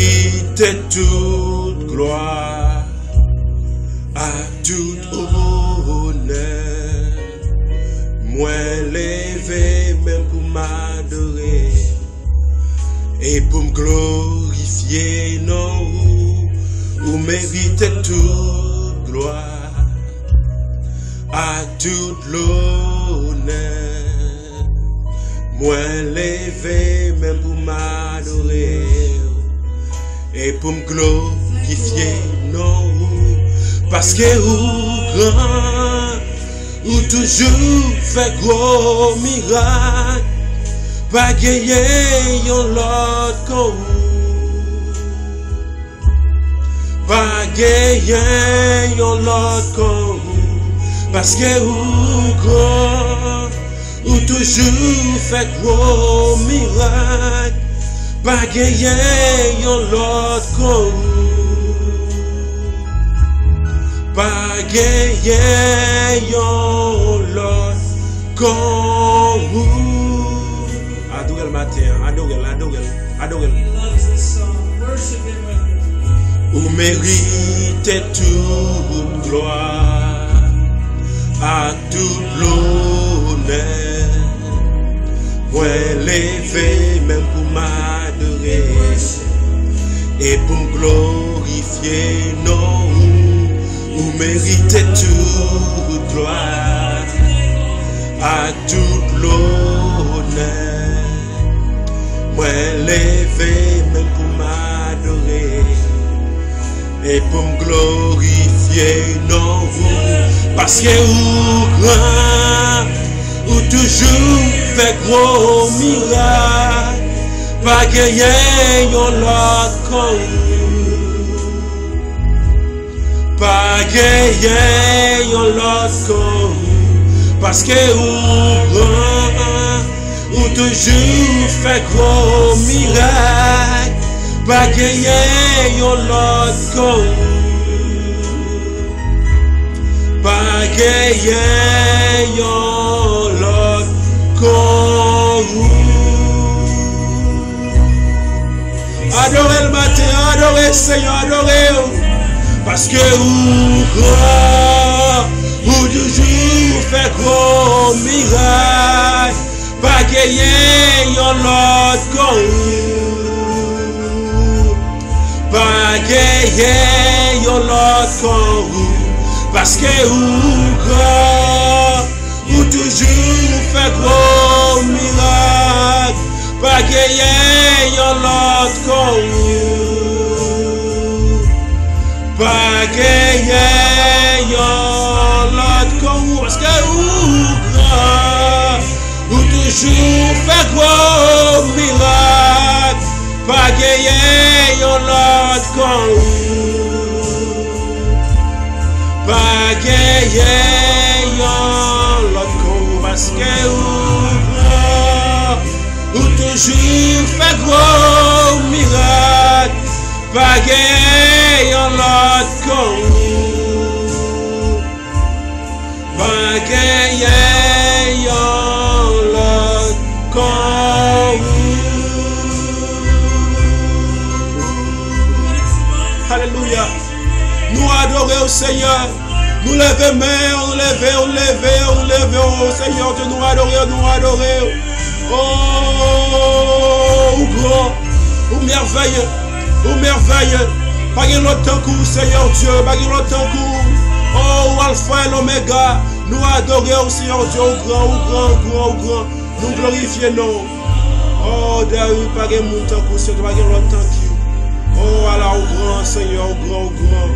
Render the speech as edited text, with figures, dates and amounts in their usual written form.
mérites toute gloire, à tout honneur. Moi levé même pour m'adorer et pour me glorifier, non, ou mérites toute gloire, à tout l'honneur. Moi levé même pour m'adorer et pour me glorifier, non, parce que ou grand, ou toujours fait gros miracle, pas gagner yon l'autre comme pas gagner yon l'autre comme parce que ou grand, ou toujours fait gros miracle, pas gagner yon l'autre comme pas gagner yon l'autre comme adore le matin, adore. Ou mérite toute gloire, à toute l'honneur. Moi levé même pour m'adorer et pour me glorifier, non, ou mérite toute gloire, à toute l'honneur. Moi levé même pour m'adorer et pour me glorifier, non, parce que ou grand, ou toujours fait gros miracle, pas gagner yon l'autre comme pas gagner yon l'autre comme parce que ou grand, ou toujours fait gros miracle, pas gagner yon l'autre comme pas gagner yon l'autre comme. Adorez le matin, adorez le Seigneur, adorez, parce que ou grand, ou toujours fait gros miracle, pas gagner yon l'autre comme pas gagner yon l'autre comme parce que ou grand, ou toujours fait gros miracle, pas gagner yon l'autre comme pas gagner yon l'autre comme parce que ou grand, ou toujours fait gros miracle, pas gagner yon l'autre comme pas gagner yon l'autre comme parce que ou grand, ou toujours fait gros miracle, pas gagner yon l'autre comme pas gagner yon l'autre comme. Alléluia. Nous adorons au Seigneur. Nous levons main, on lève au Seigneur Dieu, nous adorons. Oh, ou grand, ou merveilleux. Pas de l'autre temps Seigneur Dieu, pas de l'autre temps. Oh, Alpha et l'Oméga, nous adorons au Seigneur Dieu, au grand. Nous glorifions. Oh, David, pas de l'autre temps, pas de l'autre temps. Oh, alors au grand Seigneur, au grand.